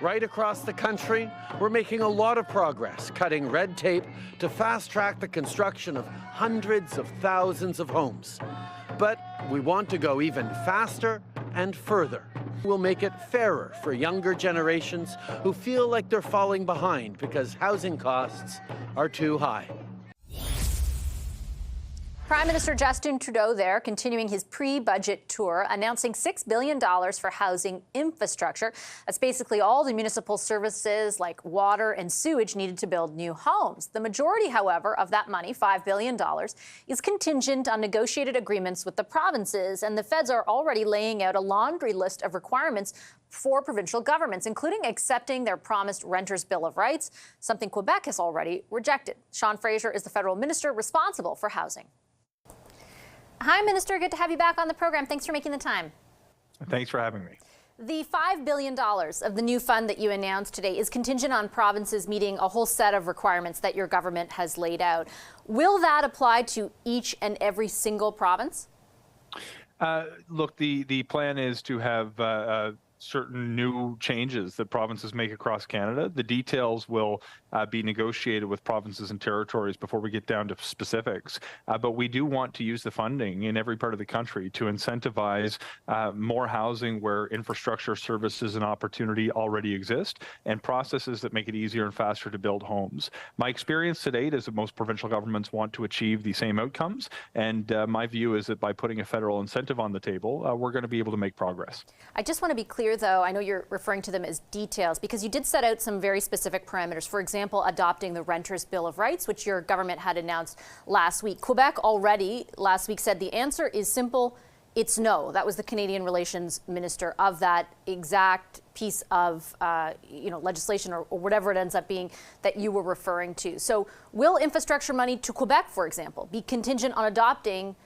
Right across the country, we're making a lot of progress, cutting red tape to fast-track the construction of hundreds of thousands of homes. But we want to go even faster and further. We'll make it fairer for younger generations who feel like they're falling behind because housing costs are too high. Prime Minister Justin Trudeau there, continuing his pre-budget tour, announcing $6 billion for housing infrastructure. That's basically all the municipal services like water and sewage needed to build new homes. The majority, however, of that money, $5 billion, is contingent on negotiated agreements with the provinces, and the feds are already laying out a laundry list of requirements for provincial governments, including accepting their promised Renters' Bill of Rights, something Quebec has already rejected. Sean Fraser is the federal minister responsible for housing. Hi, Minister. Good to have you back on the program. Thanks for making the time. Thanks for having me. The $5 billion of the new fund that you announced today is contingent on provinces meeting a whole set of requirements that your government has laid out. Will that apply to each and every single province? Look, the plan is to have certain new changes that provinces make across Canada. The details will be negotiated with provinces and territories before we get down to specifics. But we do want to use the funding in every part of the country to incentivize more housing where infrastructure, services, and opportunity already exist, and processes that make it easier and faster to build homes. My experience to date is that most provincial governments want to achieve the same outcomes, and my view is that by putting a federal incentive on the table, we're going to be able to make progress. I just want to be clear, though, I know you're referring to them as details, because you did set out some very specific parameters. For example, adopting the Renters' Bill of Rights, which your government had announced last week. Quebec already last week said the answer is simple. It's no. That was the Canadian Relations Minister of that exact piece of legislation or whatever it ends up being that you were referring to. So will infrastructure money to Quebec, for example, be contingent on adopting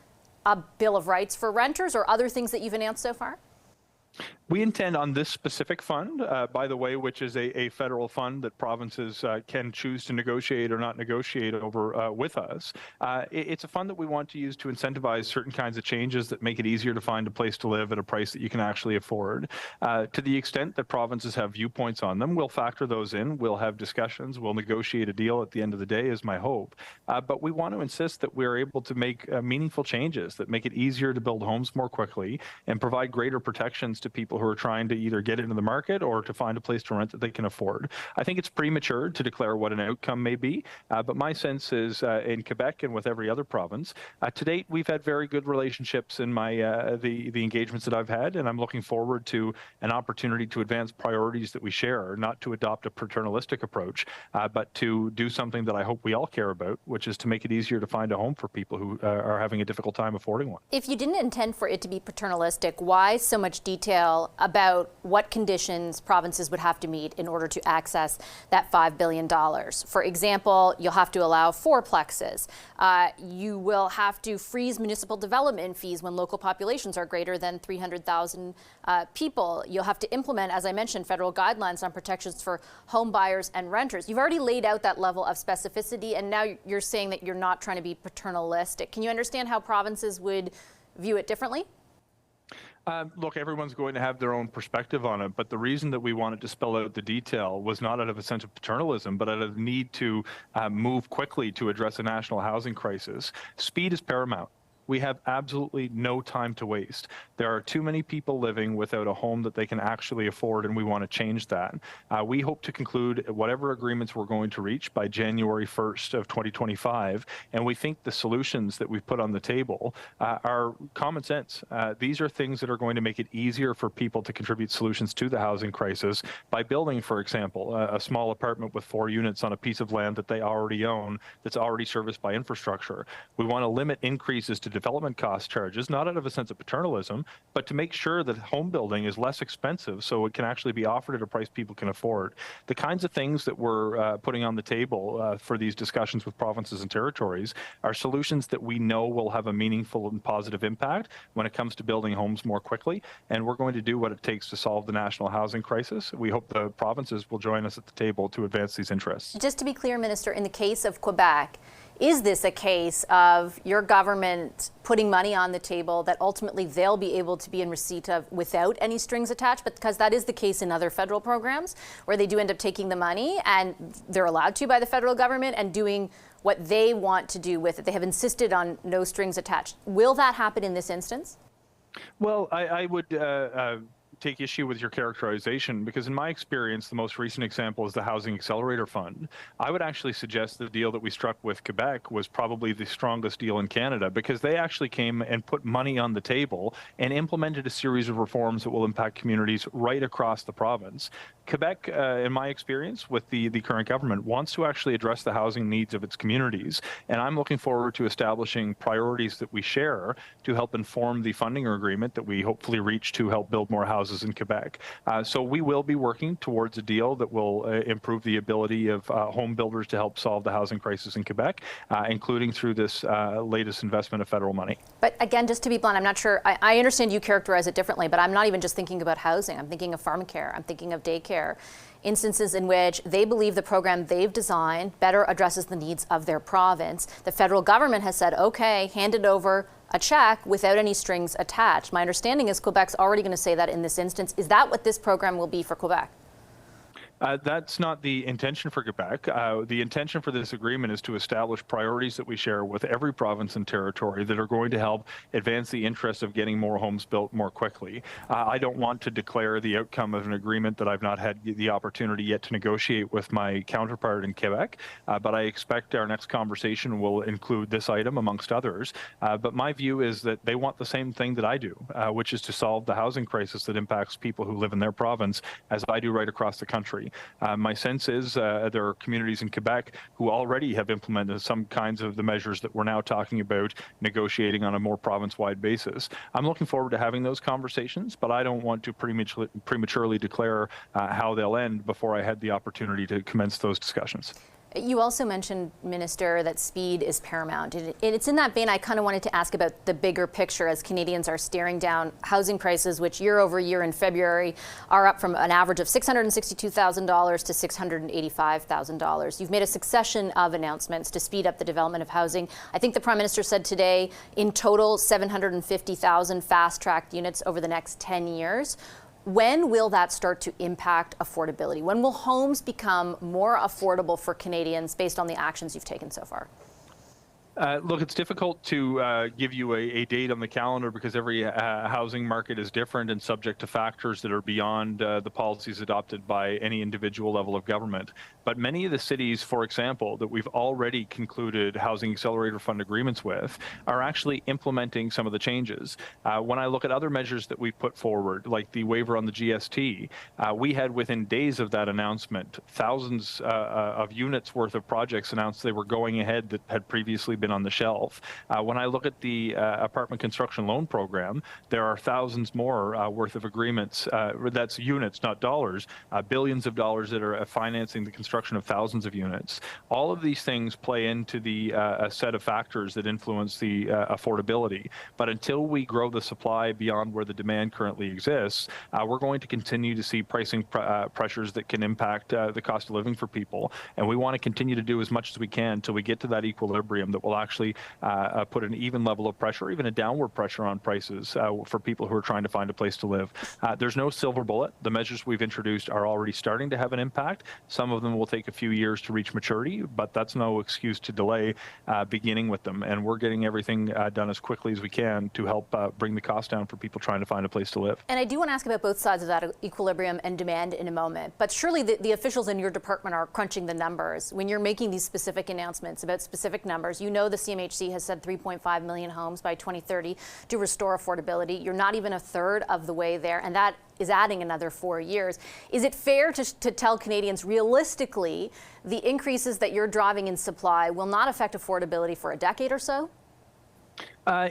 a Bill of Rights for renters or other things that you've announced so far? We intend on this specific fund, by the way, which is a federal fund that provinces can choose to negotiate or not negotiate over with us. It's a fund that we want to use to incentivize certain kinds of changes that make it easier to find a place to live at a price that you can actually afford. To the extent that provinces have viewpoints on them, we'll factor those in. We'll have discussions. We'll negotiate a deal at the end of the day, is my hope. But we want to insist that we're able to make meaningful changes that make it easier to build homes more quickly and provide greater protections to people who are trying to either get into the market or to find a place to rent that they can afford. I think it's premature to declare what an outcome may be, but my sense is in Quebec and with every other province, to date we've had very good relationships in my the engagements that I've had, and I'm looking forward to an opportunity to advance priorities that we share, not to adopt a paternalistic approach, but to do something that I hope we all care about, which is to make it easier to find a home for people who are having a difficult time affording one. If you didn't intend for it to be paternalistic, why so much detail about what conditions provinces would have to meet in order to access that $5 billion? For example, you'll have to allow fourplexes. You will have to freeze municipal development fees when local populations are greater than 300,000 people. You'll have to implement, as I mentioned, federal guidelines on protections for home buyers and renters. You've already laid out that level of specificity, and now you're saying that you're not trying to be paternalistic. Can you understand how provinces would view it differently? Look, everyone's going to have their own perspective on it, but the reason that we wanted to spell out the detail was not out of a sense of paternalism, but out of the need to move quickly to address a national housing crisis. Speed is paramount. We have absolutely no time to waste. There are too many people living without a home that they can actually afford, and we want to change that. We hope to conclude whatever agreements we're going to reach by January 1st of 2025, and we think the solutions that we've put on the table are common sense. These are things that are going to make it easier for people to contribute solutions to the housing crisis by building, for example, a small apartment with 4 units on a piece of land that they already own that's already serviced by infrastructure. We want to limit increases to development cost charges, not out of a sense of paternalism, but to make sure that home building is less expensive so it can actually be offered at a price people can afford. The kinds of things that we're putting on the table for these discussions with provinces and territories are solutions that we know will have a meaningful and positive impact when it comes to building homes more quickly, and we're going to do what it takes to solve the national housing crisis. We hope the provinces will join us at the table to advance these interests. Just to be clear, Minister, in the case of Quebec, Is this a case of your government putting money on the table that ultimately they'll be able to be in receipt of without any strings attached? Because that is the case in other federal programs where they do end up taking the money and they're allowed to by the federal government and doing what they want to do with it. They have insisted on no strings attached. Will that happen in this instance? Well, I would take issue with your characterization, because in my experience, the most recent example is the Housing Accelerator Fund. I would actually suggest the deal that we struck with Quebec was probably the strongest deal in Canada, because they actually came and put money on the table and implemented a series of reforms that will impact communities right across the province. Quebec, in my experience with the current government, wants to actually address the housing needs of its communities. And I'm looking forward to establishing priorities that we share to help inform the funding agreement that we hopefully reach to help build more houses in Quebec. So we will be working towards a deal that will improve the ability of home builders to help solve the housing crisis in Quebec, including through this latest investment of federal money. But again, just to be blunt, I'm not sure, I understand you characterize it differently, but I'm not even just thinking about housing. I'm thinking of pharmacare, I'm thinking of daycare. Instances in which they believe the program they've designed better addresses the needs of their province. The federal government has said, okay, hand it over a check without any strings attached. My understanding is Quebec's already going to say that in this instance. Is that what this program will be for Quebec? That's not the intention for Quebec. The intention for this agreement is to establish priorities that we share with every province and territory that are going to help advance the interests of getting more homes built more quickly. I don't want to declare the outcome of an agreement that I've not had the opportunity yet to negotiate with my counterpart in Quebec, but I expect our next conversation will include this item amongst others. But my view is that they want the same thing that I do, which is to solve the housing crisis that impacts people who live in their province, as I do right across the country. My sense is there are communities in Quebec who already have implemented some kinds of the measures that we're now talking about negotiating on a more province-wide basis. I'm looking forward to having those conversations, but I don't want to prematurely declare how they'll end before I had the opportunity to commence those discussions. You also mentioned, Minister, that speed is paramount. And it's in that vein I kind of wanted to ask about the bigger picture as Canadians are staring down housing prices, which year over year in February are up from an average of $662,000 to $685,000. You've made a succession of announcements to speed up the development of housing. I think the Prime Minister said today, in total, 750,000 fast-tracked units over the next 10 years. When will that start to impact affordability? When will homes become more affordable for Canadians based on the actions you've taken so far? Look, it's difficult to give you a date on the calendar because every housing market is different and subject to factors that are beyond the policies adopted by any individual level of government. But many of the cities, for example, that we've already concluded Housing Accelerator Fund agreements with are actually implementing some of the changes. When I look at other measures that we've put forward, like the waiver on the GST, we had within days of that announcement, thousands of units worth of projects announced they were going ahead that had previously been on the shelf. When I look at the apartment construction loan program, there are thousands more worth of agreements. That's units, not dollars, billions of dollars that are financing the construction of thousands of units. All of these things play into the a set of factors that influence the affordability. But until we grow the supply beyond where the demand currently exists, we're going to continue to see pricing pressures that can impact the cost of living for people. And we want to continue to do as much as we can until we get to that equilibrium that will actually put an even level of pressure, even a downward pressure on prices for people who are trying to find a place to live. There's no silver bullet. The measures we've introduced are already starting to have an impact. Some of them will take a few years to reach maturity, but that's no excuse to delay beginning with them. And we're getting everything done as quickly as we can to help bring the cost down for people trying to find a place to live. And I do want to ask about both sides of that equilibrium and demand in a moment. But surely the officials in your department are crunching the numbers. When you're making these specific announcements about specific numbers, you know the CMHC has said 3.5 million homes by 2030 to restore affordability. You're not even a third of the way there, and that is adding another 4 years. Is it fair to tell Canadians realistically the increases that you're driving in supply will not affect affordability for a decade or so?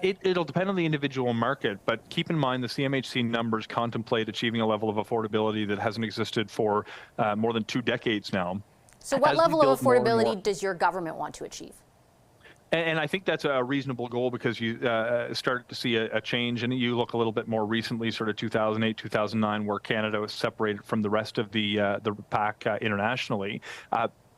It'll depend on the individual market, but keep in mind the CMHC numbers contemplate achieving a level of affordability that hasn't existed for more than 2 decades now. So what level of affordability does your government want to achieve? And I think that's a reasonable goal because you start to see a change, and you look a little bit more recently, sort of 2008, 2009, where Canada was separated from the rest of the pack internationally.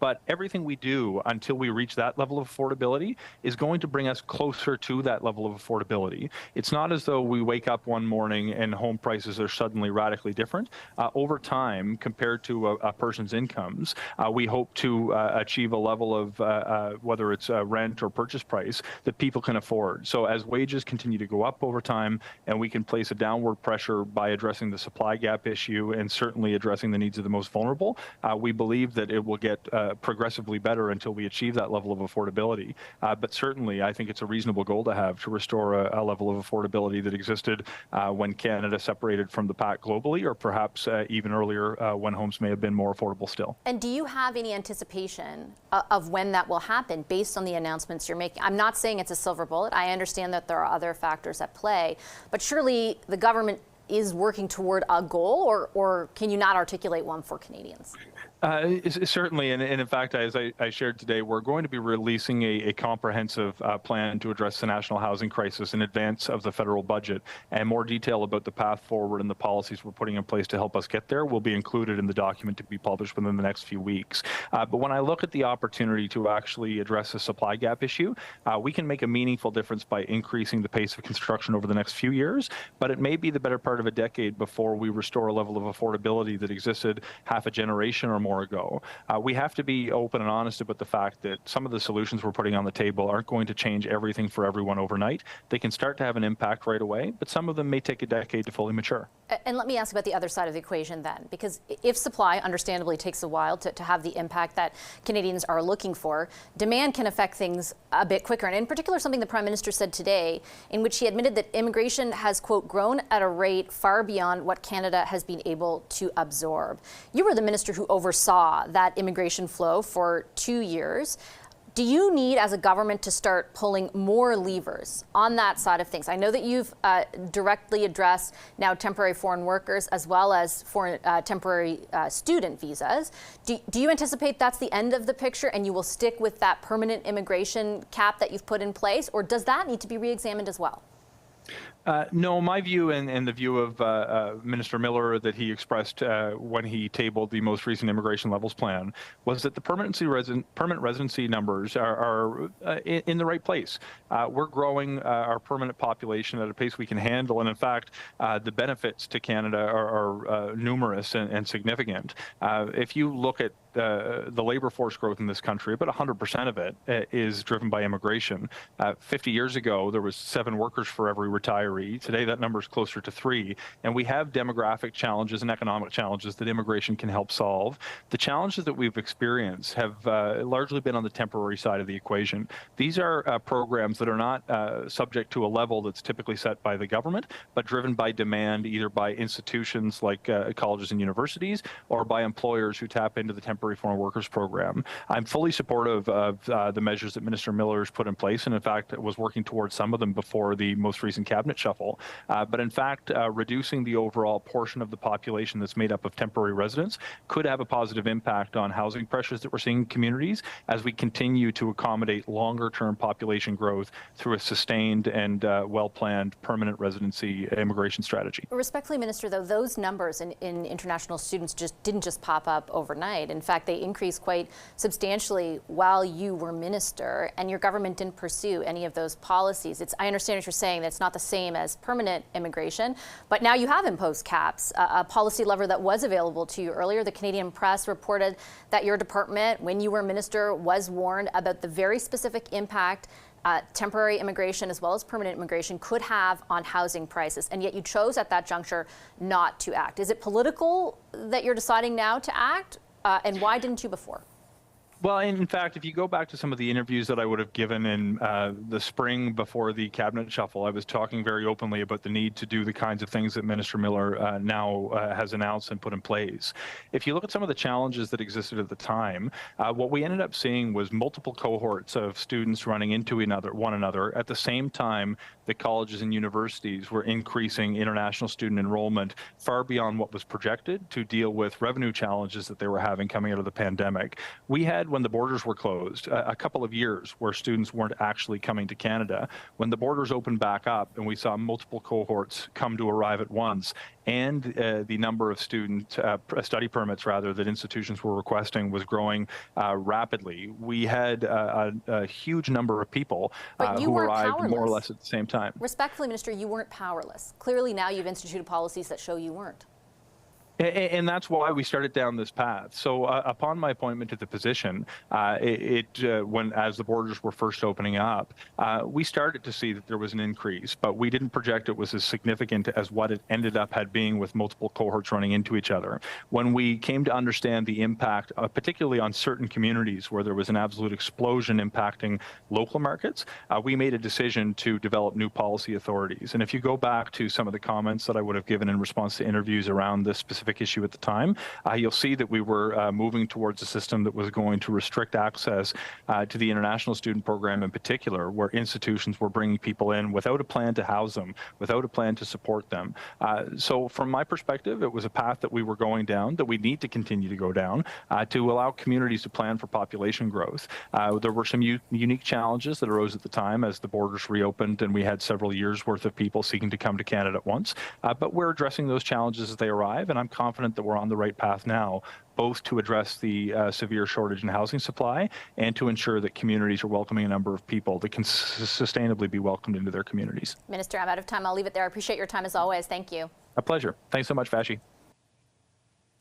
But everything we do until we reach that level of affordability is going to bring us closer to that level of affordability. It's not as though we wake up one morning and home prices are suddenly radically different. Over time, compared to a person's incomes, we hope to achieve a level of whether it's rent or purchase price that people can afford. So as wages continue to go up over time, and we can place a downward pressure by addressing the supply gap issue and certainly addressing the needs of the most vulnerable, we believe that it will get progressively better until we achieve that level of affordability. But certainly, I think it's a reasonable goal to have to restore a level of affordability that existed when Canada separated from the pack globally, or perhaps even earlier when homes may have been more affordable still. And do you have any anticipation of when that will happen based on the announcements you're making? I'm not saying it's a silver bullet. I understand that there are other factors at play, but surely the government is working toward a goal, or can you not articulate one for Canadians? Certainly, and in fact, as I shared today, we're going to be releasing a comprehensive plan to address the national housing crisis in advance of the federal budget, and more detail about the path forward and the policies we're putting in place to help us get there will be included in the document to be published within the next few weeks. But when I look at the opportunity to actually address the supply gap issue, we can make a meaningful difference by increasing the pace of construction over the next few years, but it may be the better part of a decade before we restore a level of affordability that existed half a generation or more ago. We have to be open and honest about the fact that some of the solutions we're putting on the table aren't going to change everything for everyone overnight. They can start to have an impact right away, but some of them may take a decade to fully mature. And let me ask about the other side of the equation then, because if supply understandably takes a while to have the impact that Canadians are looking for, demand can affect things a bit quicker. And in particular, something the Prime Minister said today, in which he admitted that immigration has, quote, grown at a rate far beyond what Canada has been able to absorb. You were the minister who oversaw that immigration flow for 2 years. Do you need, as a government, to start pulling more levers on that side of things? I know that you've directly addressed now temporary foreign workers as well as foreign temporary student visas. Do you anticipate that's the end of the picture and you will stick with that permanent immigration cap that you've put in place, or does that need to be re-examined as well? No, my view and the view of Minister Miller that he expressed when he tabled the most recent immigration levels plan was that the permanent residency numbers are in the right place. We're growing our permanent population at a pace we can handle, and in fact, the benefits to Canada are numerous and significant. If you look at the labor force growth in this country, about 100% of it is driven by immigration. 50 years ago, there was 7 workers for every retiree. Today, that number is closer to 3. And we have demographic challenges and economic challenges that immigration can help solve. The challenges that we've experienced have largely been on the temporary side of the equation. These are programs that are not subject to a level that's typically set by the government, but driven by demand, either by institutions like colleges and universities or by employers who tap into the temporary foreign workers program. I'm fully supportive of the measures that Minister Miller has put in place, and in fact was working towards some of them before the most recent cabinet shuffle. But in fact, reducing the overall portion of the population that's made up of temporary residents could have a positive impact on housing pressures that we're seeing in communities as we continue to accommodate longer-term population growth through a sustained and well-planned permanent residency immigration strategy. Respectfully, Minister, though, those numbers in international students didn't just pop up overnight. In fact, they increased quite substantially while you were minister, and your government didn't pursue any of those policies. I understand what you're saying, that it's not the same as permanent immigration, but now you have imposed caps, a policy lever that was available to you earlier. The Canadian press reported that your department, when you were minister, was warned about the very specific impact temporary immigration as well as permanent immigration could have on housing prices, and yet you chose at that juncture not to act. Is it political that you're deciding now to act? And why didn't you before? Well, in fact, if you go back to some of the interviews that I would have given in the spring before the cabinet shuffle, I was talking very openly about the need to do the kinds of things that Minister Miller now has announced and put in place. If you look at some of the challenges that existed at the time, what we ended up seeing was multiple cohorts of students running into one another. At the same time, the colleges and universities were increasing international student enrollment far beyond what was projected to deal with revenue challenges that they were having coming out of the pandemic. We had had, when the borders were closed, a couple of years where students weren't actually coming to Canada. When the borders opened back up and we saw multiple cohorts come to arrive at once, and the number of study permits rather that institutions were requesting was growing rapidly, we had a huge number of people who arrived more or less at the same time. Respectfully, Minister, you weren't powerless. Clearly now you've instituted policies that show you weren't. And that's why we started down this path. So upon my appointment to the position, as the borders were first opening up, we started to see that there was an increase, but we didn't project it was as significant as what it ended up being with multiple cohorts running into each other. When we came to understand the impact, particularly on certain communities where there was an absolute explosion impacting local markets, we made a decision to develop new policy authorities. And if you go back to some of the comments that I would have given in response to interviews around this specific issue at the time, you'll see that we were moving towards a system that was going to restrict access to the international student program in particular, where institutions were bringing people in without a plan to house them, without a plan to support them. So from my perspective, it was a path that we were going down, that we need to continue to go down, to allow communities to plan for population growth. There were some unique challenges that arose at the time as the borders reopened and we had several years worth of people seeking to come to Canada at once. But we're addressing those challenges as they arrive, and I'm confident that we're on the right path now, both to address the severe shortage in housing supply and to ensure that communities are welcoming a number of people that can sustainably be welcomed into their communities. Minister, I'm out of time. I'll leave it there. I appreciate your time as always. Thank you. A pleasure. Thanks so much, Vassy.